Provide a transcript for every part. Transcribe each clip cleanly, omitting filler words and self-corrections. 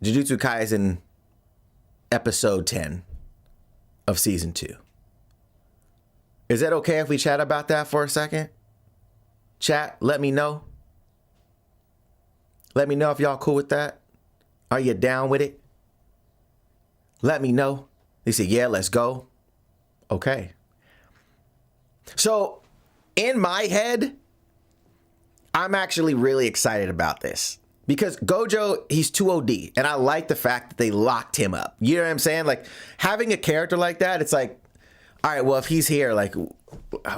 Jujutsu Kaisen episode 10 of season 2. Is that okay if we chat about that for a second? Chat, let me know. Let me know if y'all cool with that. Are you down with it? Let me know. They said, yeah, let's go. Okay. So in my head, I'm actually really excited about this because Gojo, he's too OD. And I like the fact that they locked him up. You know what I'm saying? Like having a character like that, it's like, all right, well, if he's here, like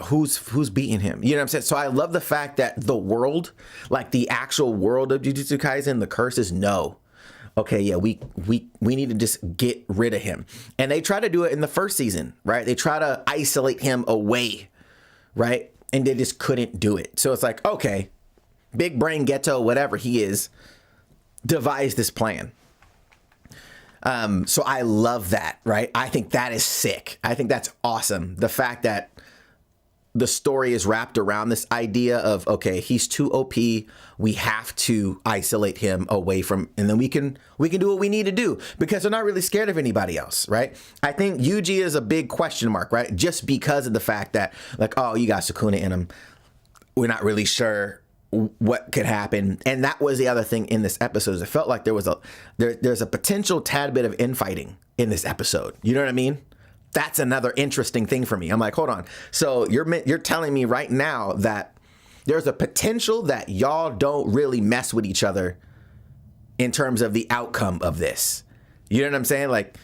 who's beating him? You know what I'm saying? So I love the fact that the world, like the actual world of Jujutsu Kaisen, the curses know. Okay, yeah, we need to just get rid of him. And they try to do it in the first season, right? They try to isolate him away, right? And they just couldn't do it. So it's like, okay, big brain Geto, whatever he is, devised this plan. So I love that, right? I think that is sick. I think that's awesome. The fact that the story is wrapped around this idea of, okay, he's too OP. We have to isolate him away from, and then we can do what we need to do because they're not really scared of anybody else, right? I think Yuji is a big question mark, right? Just because of the fact that, like, oh, you got Sukuna in him. We're not really sure what could happen. And that was the other thing in this episode. It felt like there was there's a potential tad bit of infighting in this episode. You know what I mean? That's another interesting thing for me. I'm like, hold on. So you're telling me right now that there's a potential that y'all don't really mess with each other in terms of the outcome of this. You know what I'm saying? Like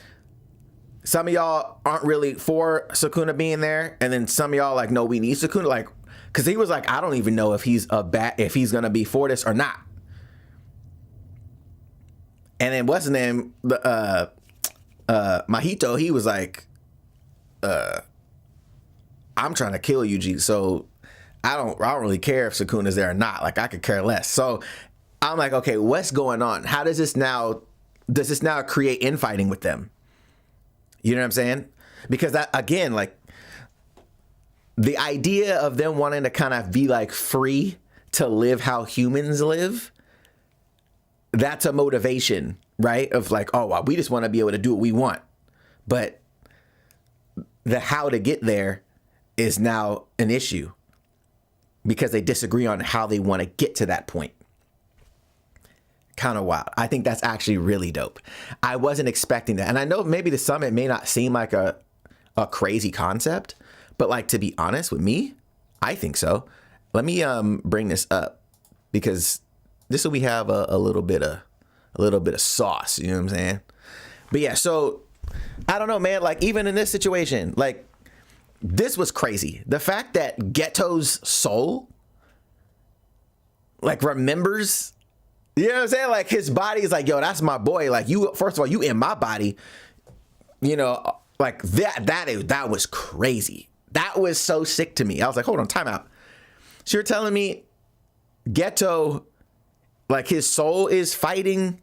some of y'all aren't really for Sukuna being there, and then some of y'all like, no, we need Sukuna. Like, because he was like, I don't even know if he's gonna be for this or not. And then what's his name? Mahito, he was like, I'm trying to kill Yuji, so I don't really care if Sukuna's there or not. Like I could care less. So I'm like, okay, what's going on? How does this now create infighting with them? You know what I'm saying? Because that, again, like the idea of them wanting to kind of be like free to live how humans live, that's a motivation, right? Of like, oh, well, we just want to be able to do what we want. But the how to get there is now an issue because they disagree on how they want to get to that point. Kind of wild. I think that's actually really dope. I wasn't expecting that. And I know maybe to some it may not seem like a crazy concept, but like, to be honest with me, I think so. Let me bring this up because this will we have a little bit of sauce, you know what I'm saying? But yeah, so I don't know, man, like even in this situation, like this was crazy. The fact that Geto's soul like remembers, you know what I'm saying? Like his body is like, yo, that's my boy. Like you, first of all, you in my body, you know, like that was crazy. That was so sick to me. I was like, hold on, time out. So you're telling me Geto, like his soul is fighting,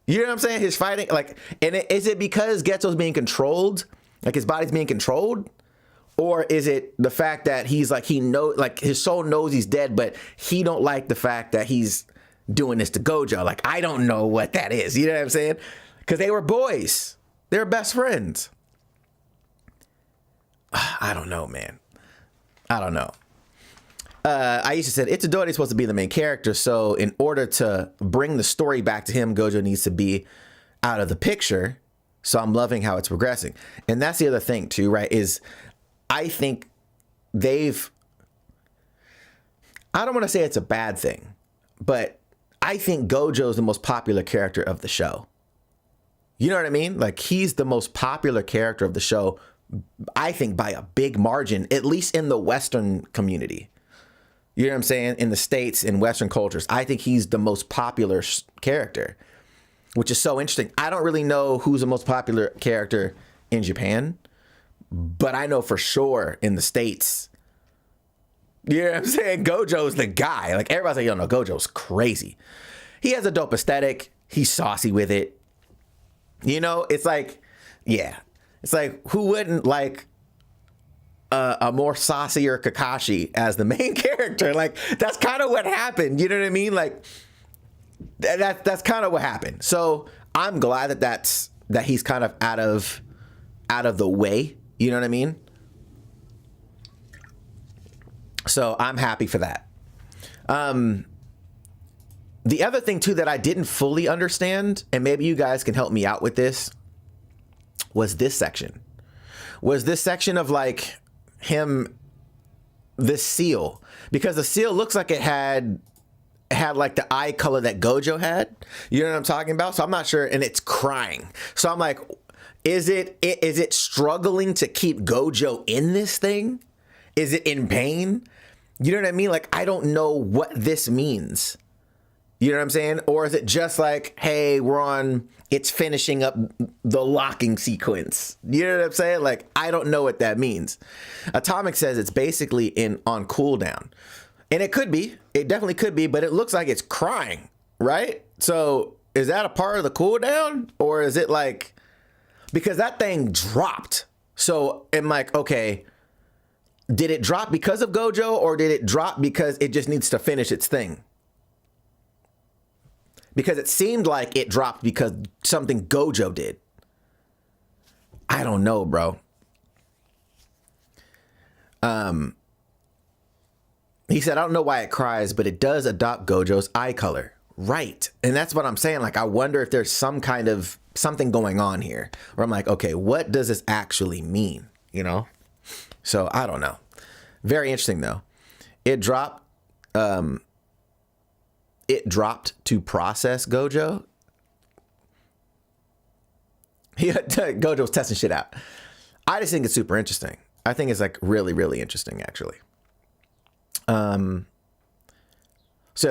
you know what I'm saying? His fighting, like, and is it because Geto's being controlled? Like his body's being controlled? Or is it the fact that he's like, he knows, like his soul knows he's dead, but he don't like the fact that he's doing this to Gojo? Like, I don't know what that is. You know what I'm saying? Because they were boys. They were best friends. I don't know, man. I don't know. Aisha said, Itadori is supposed to be the main character, so in order to bring the story back to him, Gojo needs to be out of the picture. So I'm loving how it's progressing. And that's the other thing too, right? Is I think I don't want to say it's a bad thing, but I think Gojo is the most popular character of the show. You know what I mean? Like he's the most popular character of the show, I think by a big margin, at least in the Western community. You know what I'm saying? In the States, in Western cultures, I think he's the most popular character, which is so interesting. I don't really know who's the most popular character in Japan, but I know for sure in the States, you know what I'm saying? Gojo's the guy. Like everybody's like, yo, no, Gojo's crazy. He has a dope aesthetic. He's saucy with it. You know, it's like, yeah. It's like, who wouldn't like a more saucier Kakashi as the main character? Like, that's kind of what happened. You know what I mean? Like, That's kind of what happened. So I'm glad that he's kind of out of the way. You know what I mean? So I'm happy for that. The other thing too that I didn't fully understand, and maybe you guys can help me out with this, was this section. Was this section of like him, this seal, because the seal looks like it had like the eye color that Gojo had. You know what I'm talking about? So I'm not sure, and it's crying. So I'm like, is it struggling to keep Gojo in this thing? Is it in pain? You know what I mean? Like, I don't know what this means. You know what I'm saying? Or is it just like, hey, it's finishing up the locking sequence. You know what I'm saying? Like, I don't know what that means. Atomic says it's basically on cooldown. And it could be. It definitely could be, but it looks like it's crying, right? So is that a part of the cooldown? Or is it like, because that thing dropped. So I'm like, okay, did it drop because of Gojo, or did it drop because it just needs to finish its thing? Because it seemed like it dropped because something Gojo did. I don't know, bro. He said, I don't know why it cries, but it does adopt Gojo's eye color. Right. And that's what I'm saying. Like, I wonder if there's some kind of something going on here where I'm like, okay, what does this actually mean? You know? So I don't know. Very interesting though. It dropped to process Gojo. Gojo's testing shit out. I just think it's super interesting. I think it's like really, really interesting actually. So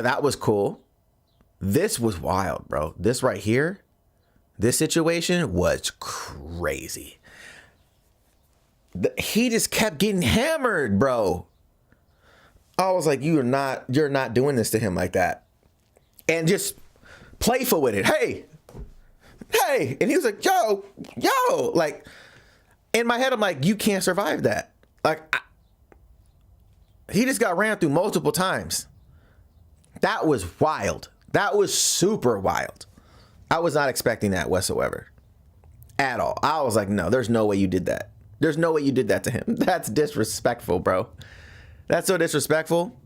that was cool. This was wild, bro. This right here, this situation was crazy. He just kept getting hammered, bro. I was like, you're not doing this to him like that. And just playful with it. Hey. And he was like, yo. Like, in my head, I'm like, you can't survive that. Like, he just got ran through multiple times. That was wild. That was super wild. I was not expecting that whatsoever. At all. I was like, no, there's no way you did that. There's no way you did that to him. That's disrespectful, bro. That's so disrespectful.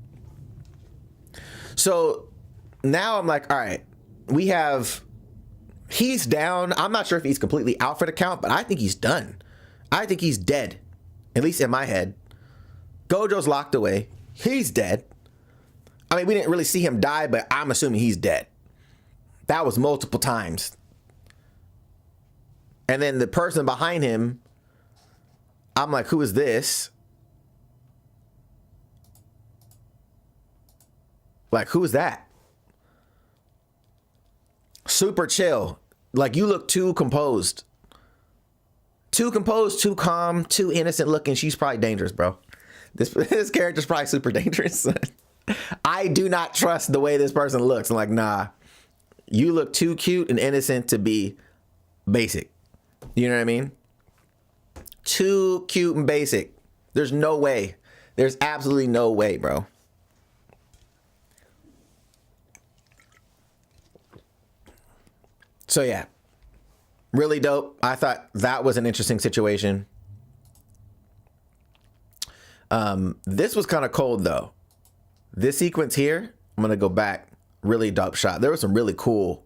So now I'm like, all right, he's down. I'm not sure if he's completely out for the count, but I think he's done. I think he's dead, at least in my head. Gojo's locked away. He's dead. I mean, we didn't really see him die, but I'm assuming he's dead. That was multiple times. And then the person behind him, I'm like, who is this? Like, who is that? Super chill. Like, you look too composed. Too composed, too calm, too innocent looking. She's probably dangerous, bro. This character's probably super dangerous. I do not trust the way this person looks. I'm like, nah. You look too cute and innocent to be basic. You know what I mean? Too cute and basic. There's no way. There's absolutely no way, bro. So yeah, really dope. I thought that was an interesting situation. This was kind of cold though. This sequence here, I'm going to go back. Really dope shot. There were some really cool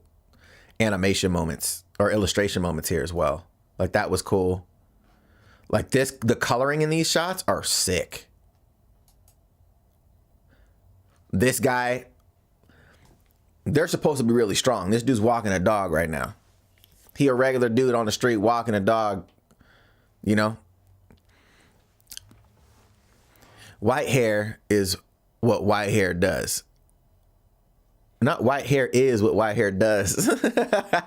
animation moments or illustration moments here as well. Like, that was cool. Like, the coloring in these shots are sick. This guy, they're supposed to be really strong. This dude's walking a dog right now. He a regular dude on the street walking a dog, you know? White hair is what white hair does. Not white hair is what white hair does.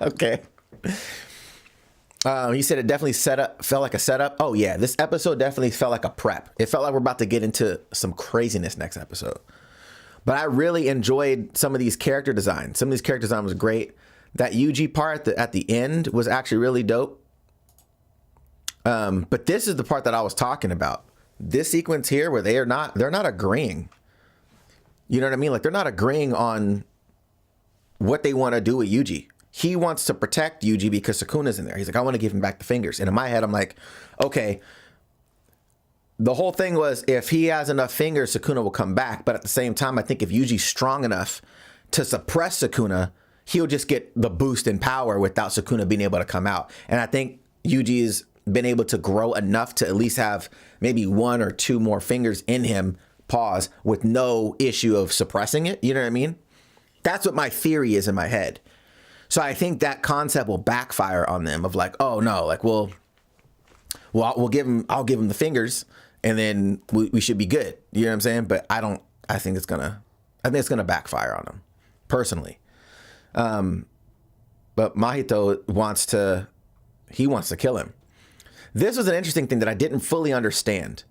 Okay. He said it definitely felt like a setup. Oh yeah, this episode definitely felt like a prep. It felt like we're about to get into some craziness next episode. But I really enjoyed some of these character designs. Some of these character design was great. That Yuji part at the end was actually really dope. But this is the part that I was talking about. This sequence here where they're not agreeing. You know what I mean? Like, they're not agreeing on what they want to do with Yuji. He wants to protect Yuji because Sukuna's in there. He's like, I want to give him back the fingers. And in my head, I'm like, okay, the whole thing was if he has enough fingers, Sukuna will come back. But at the same time, I think if Yuji's strong enough to suppress Sukuna, he'll just get the boost in power without Sukuna being able to come out. And I think Yuji's been able to grow enough to at least have maybe 1 or 2 more fingers in him, pause, with no issue of suppressing it. You know what I mean? That's what my theory is in my head. So I think that concept will backfire on them of like, oh no, like we'll I'll give him the fingers and then we should be good. You know what I'm saying? But I think it's gonna backfire on them personally. But Mahito wants to kill him. This was an interesting thing that I didn't fully understand.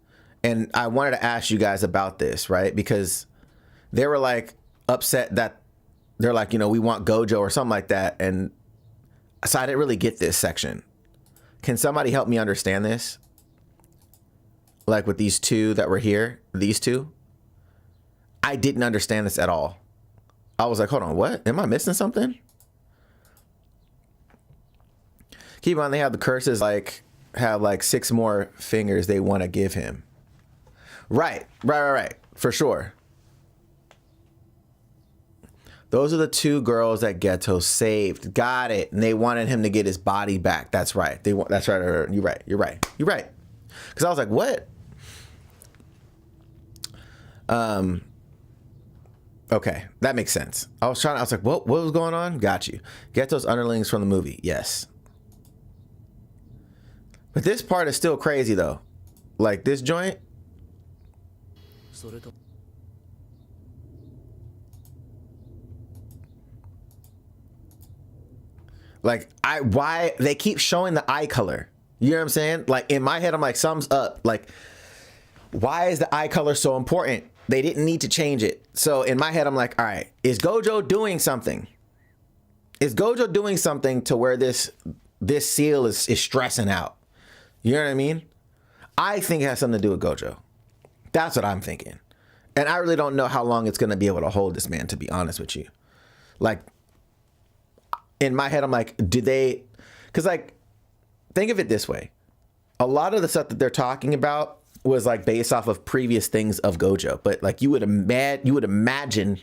And I wanted to ask you guys about this, right? Because they were like upset that they're like, we want Gojo or something like that. And so I didn't really get this section. Can somebody help me understand this? Like with these two that were here, these two. I didn't understand this at all. I was like, hold on, what? Am I missing something? Keep on, they have the curses have 6 more fingers they want to give him. Right. For sure. Those are the 2 girls that Geto saved. Got it. And they wanted him to get his body back. That's right. That's right. You're right. Because I was like, what? Okay, that makes sense. I was like, what was going on? Got you. Geto's underlings from the movie. Yes. But this part is still crazy though. Like this joint. Like why they keep showing the eye color? You know what I'm saying? Like in my head, I'm like, sums up. Like, why is the eye color so important? They didn't need to change it. So in my head, I'm like, all right, is Gojo doing something? Is Gojo doing something to where this seal is stressing out? You know what I mean? I think it has something to do with Gojo. That's what I'm thinking. And I really don't know how long it's going to be able to hold this man, to be honest with you. Like, in my head, I'm like, because like, think of it this way. A lot of the stuff that they're talking about was like based off of previous things of Gojo. But like you would imagine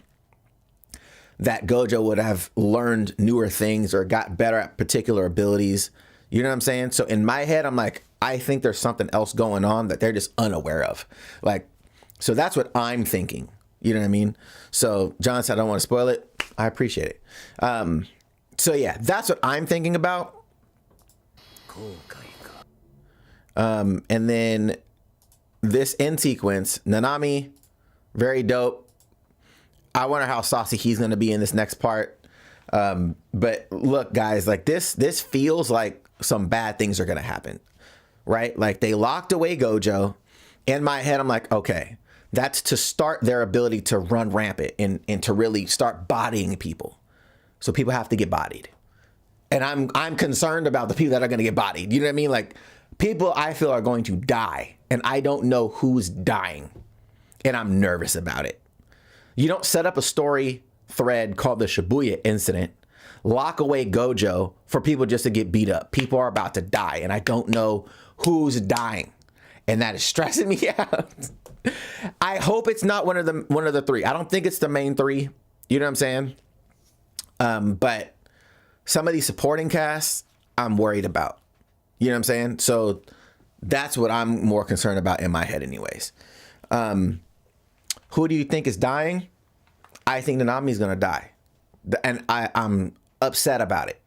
that Gojo would have learned newer things or got better at particular abilities. You know what I'm saying? So in my head, I'm like, I think there's something else going on that they're just unaware of. Like, so that's what I'm thinking. You know what I mean? So John said, I don't want to spoil it. I appreciate it. So yeah, that's what I'm thinking about. And then this end sequence, Nanami, very dope. I wonder how saucy he's going to be in this next part. But look, guys, like this feels like some bad things are going to happen, right? Like they locked away Gojo. In my head, I'm like, okay, that's to start their ability to run rampant and to really start bodying people. So people have to get bodied. And I'm concerned about the people that are going to get bodied. You know what I mean? Like people I feel are going to die and I don't know who's dying and I'm nervous about it. You don't set up a story thread called the Shibuya incident, lock away Gojo for people just to get beat up. People are about to die and I don't know who's dying. And that is stressing me out. I hope it's not one of the 3. I don't think it's the main 3. You know what I'm saying? But some of these supporting casts, I'm worried about. You know what I'm saying? So that's what I'm more concerned about in my head anyways. Who do you think is dying? I think Nanami's going to die. And I'm upset about it.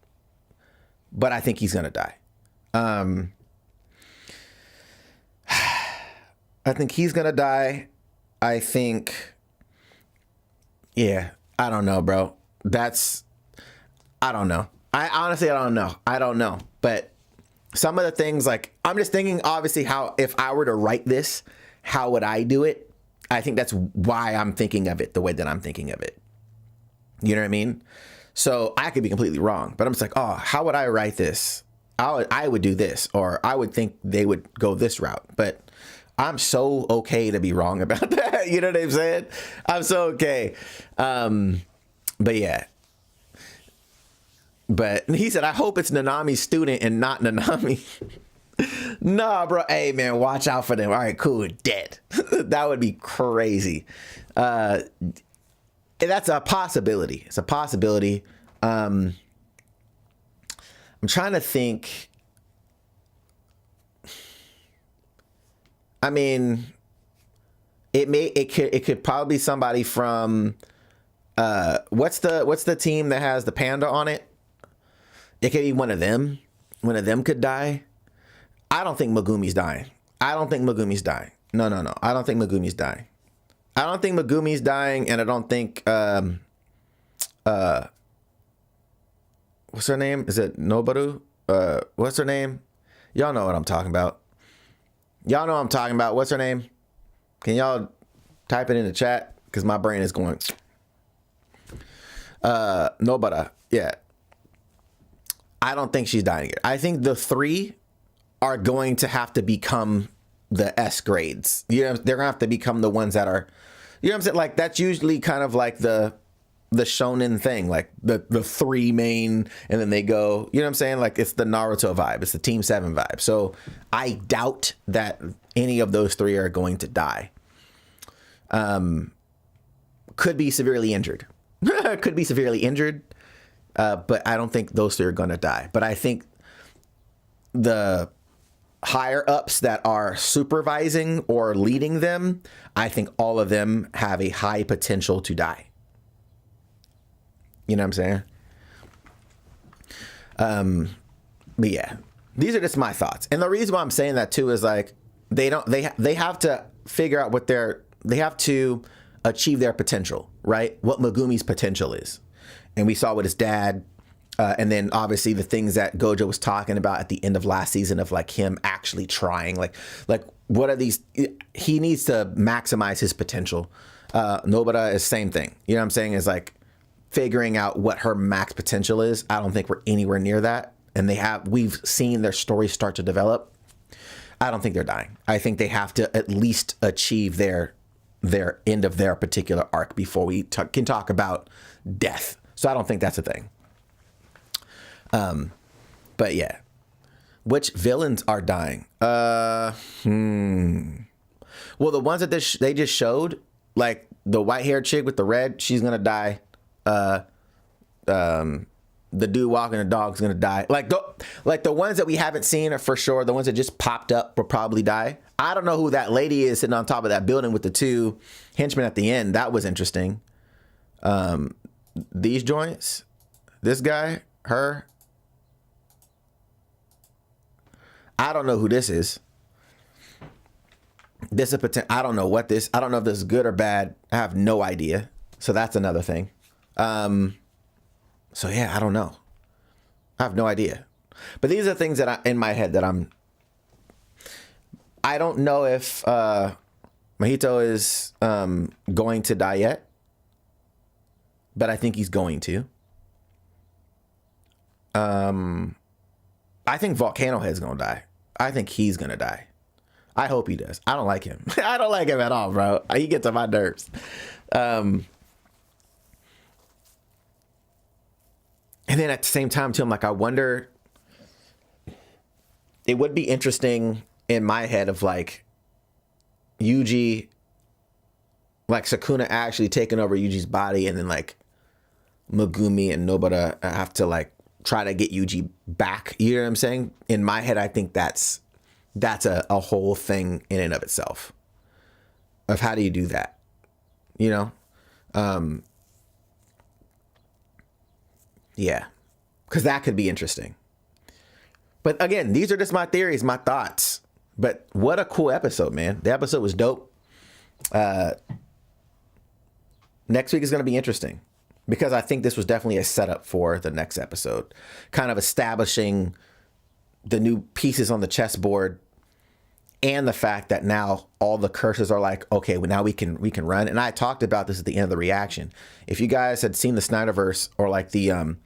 But I think he's going to die. I think he's going to die. I think, yeah, I don't know, bro. I don't know. I honestly don't know. I don't know. But some of the things, like, I'm just thinking, obviously, how, if I were to write this, how would I do it? I think that's why I'm thinking of it the way that I'm thinking of it. You know what I mean? So I could be completely wrong, but I'm just like, oh, how would I write this? I would do this, or I would think they would go this route. But I'm so okay to be wrong about that. You know what I'm saying? I'm so okay. But yeah, But he said, I hope it's Nanami's student and not Nanami. Nah, bro. Hey, man, watch out for them. All right, cool. Dead. That would be crazy. That's a possibility. It's a possibility. I'm trying to think. I mean, it could probably be somebody from what's the team that has the panda on it? It could be one of them. One of them could die. I don't think Megumi's dying. I don't think Megumi's dying. No. I don't think Megumi's dying. I don't think Megumi's dying, and I don't think what's her name? Is it Noboru? What's her name? Y'all know what I'm talking about. Y'all know what I'm talking about. What's her name? Can y'all type it in the chat? Because my brain is going. Nobara. Yeah. I don't think she's dying yet. I think the three are going to have to become the S grades. You know, they're gonna have to become the ones that are, you know what I'm saying? Like, that's usually kind of like the shonen thing, like the three main, and then they go, you know what I'm saying? Like, it's the Naruto vibe. It's the Team 7 vibe. So I doubt that any of those three are going to die. Could be severely injured. Could be severely injured. But I don't think those three are going to die. But I think the higher ups that are supervising or leading them, I think all of them have a high potential to die. You know what I'm saying? But yeah, these are just my thoughts. And the reason why I'm saying that too is like, they have to figure out they have to achieve their potential, right? What Megumi's potential is. And we saw with his dad, and then obviously the things that Gojo was talking about at the end of last season of like him actually trying, like what are these? He needs to maximize his potential. Nobara is same thing. You know what I'm saying? Is like figuring out what her max potential is. I don't think we're anywhere near that. And we've seen their story start to develop. I don't think they're dying. I think they have to at least achieve their end of their particular arc before we can talk about death. So I don't think that's a thing. But yeah, which villains are dying? Well, the ones that they just showed, like the white-haired chick with the red, she's gonna die. The dude walking the dog's gonna die. Like the ones that we haven't seen are for sure. The ones that just popped up will probably die. I don't know who that lady is sitting on top of that building with the two henchmen at the end. That was interesting. These joints, this guy, her. I don't know who this is. This is I don't know what this. I don't know if this is good or bad. I have no idea. So that's another thing. So yeah, I don't know. I have no idea. But these are things that in my head that I don't know if Mahito is going to die yet. But I think he's going to. I think Volcano Head's gonna die. I think he's gonna die. I hope he does. I don't like him. I don't like him at all, bro. He gets on my nerves. And then at the same time, too, I'm like, I wonder. It would be interesting in my head of like Yuji, like Sukuna actually taking over Yuji's body, and then like Megumi and Nobara have to like try to get Yuji back. You know what I'm saying? In my head, I think that's a whole thing in and of itself. Of how do you do that? You know? Yeah. Because that could be interesting. But again, these are just my theories, my thoughts. But what a cool episode, man. The episode was dope. Next week is going to be interesting. Because I think this was definitely a setup for the next episode. Kind of establishing the new pieces on the chessboard. And the fact that now all the curses are like, okay, well, now we can run. And I talked about this at the end of the reaction. If you guys had seen the Snyderverse or like the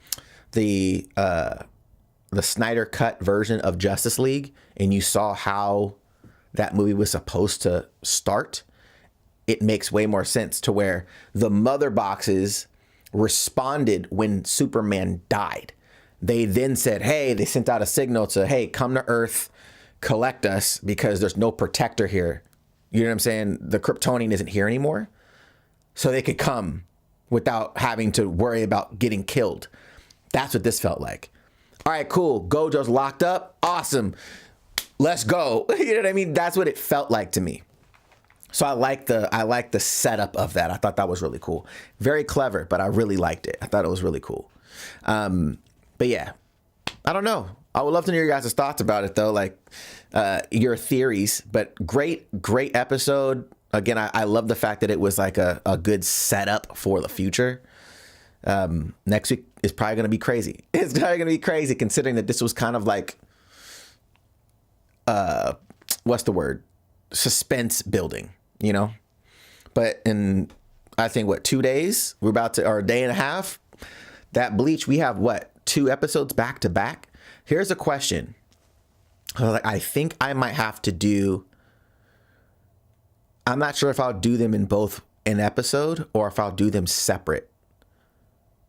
Snyder cut version of Justice League, and you saw how that movie was supposed to start, it makes way more sense to where the mother boxes responded when Superman died. they then said, hey, they sent out a signal to, hey, come to Earth, collect us, because there's no protector here. You know what I'm saying? The Kryptonian isn't here anymore. So they could come without having to worry about getting killed. That's what this felt like. All right, cool. Gojo's locked up. Awesome. Let's go. You know what I mean? That's what it felt like to me. So I like the setup of that. I thought that was really cool. Very clever, but I really liked it. I thought it was really cool. But yeah, I don't know. I would love to hear your guys' thoughts about it, though, like your theories. But great episode. Again, I love the fact that it was like a good setup for the future. Next week is probably going to be crazy. It's probably going to be crazy considering that this was kind of like, what's the word? Suspense building, you know? But in, I think, 2 days? We're about to, or a day and a half? That Bleach, we have 2 episodes back to back? Here's a question. I think I might have to do, I'm not sure if I'll do them in both an episode or if I'll do them separate.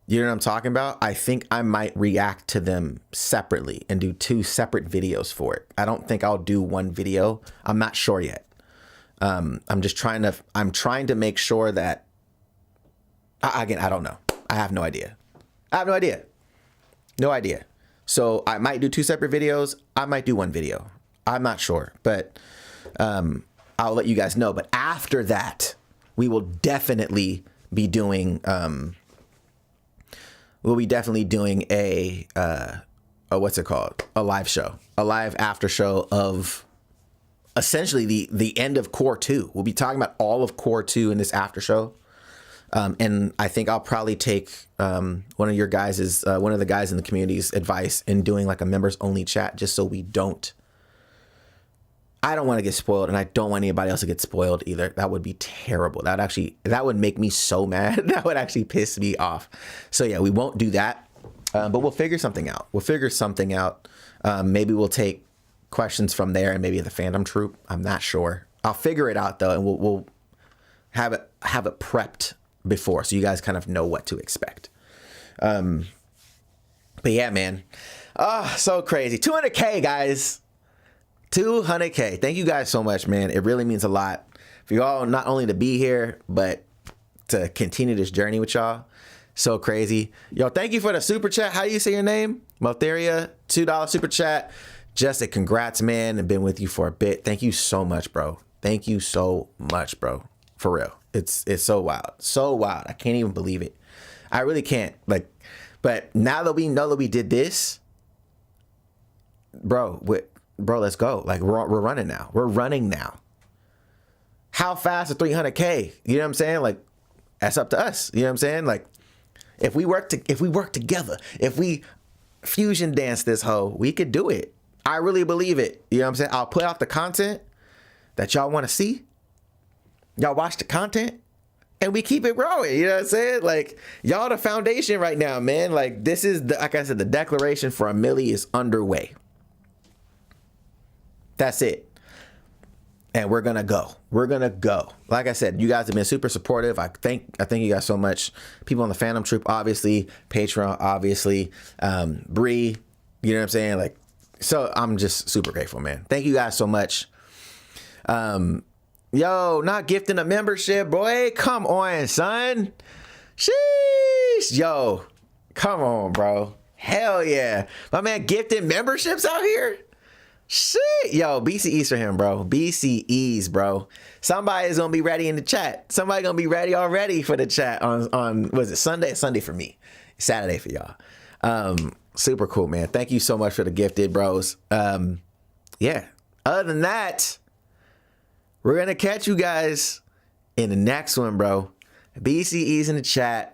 You know what I'm talking about? I think I might react to them separately and do 2 separate videos for it. I don't think I'll do one video. I'm not sure yet. I'm trying to make sure that, again, I don't know. I have no idea. No idea. So I might do 2 separate videos. I might do 1 video. I'm not sure, but I'll let you guys know. But after that, we will definitely be doing a what's it called? A live show, a live after show of essentially the end of Core 2. We'll be talking about all of Core 2 in this after show. And I think I'll probably take one of the guys in the community's advice in doing like a members only chat, just so I don't want to get spoiled, and I don't want anybody else to get spoiled either. That would be terrible. That would make me so mad. That would actually piss me off. So yeah, we won't do that, but we'll figure something out. Maybe we'll take questions from there and maybe the fandom troop. I'm not sure. I'll figure it out though, and we'll have it prepped before, so you guys kind of know what to expect. But yeah, man. So crazy. 200K, guys. 200K. Thank you guys so much, man. It really means a lot for you all, not only to be here, but to continue this journey with y'all. So crazy. Yo, thank you for the super chat. How do you say your name? Motheria, $2 super chat. Just a congrats, man. I've been with you for a bit. Thank you so much, bro. Thank you so much, bro. For real. It's so wild. So wild. I can't even believe it. I really can't. But now that we know that we did this, bro, let's go. Like we're running now. We're running now. How fast is 300K? You know what I'm saying? Like that's up to us. You know what I'm saying? Like if we work together, if we fusion dance this hoe, we could do it. I really believe it. You know what I'm saying? I'll put out the content that y'all want to see. Y'all watch the content and we keep it growing. You know what I'm saying? Like y'all the foundation right now, man. Like this is like I said, the declaration for a milli is underway. That's it. And we're going to go. Like I said, you guys have been super supportive. I thank you guys so much. People on the Phantom Troop, obviously. Patreon, obviously. Bree, you know what I'm saying? Like, so I'm just super grateful, man. Thank you guys so much. Yo, not gifting a membership, boy. Come on, son. Sheesh. Yo, come on, bro. Hell yeah. My man gifting memberships out here. Shit. Yo, BCEs for him, bro. BCEs, bro. Somebody's gonna be ready in the chat. Somebody gonna be ready already for the chat on was it Sunday? Sunday for me. Saturday for y'all. Super cool, man. Thank you so much for the gifted, bros. Yeah. Other than that, we're gonna catch you guys in the next one, bro. BCEs in the chat.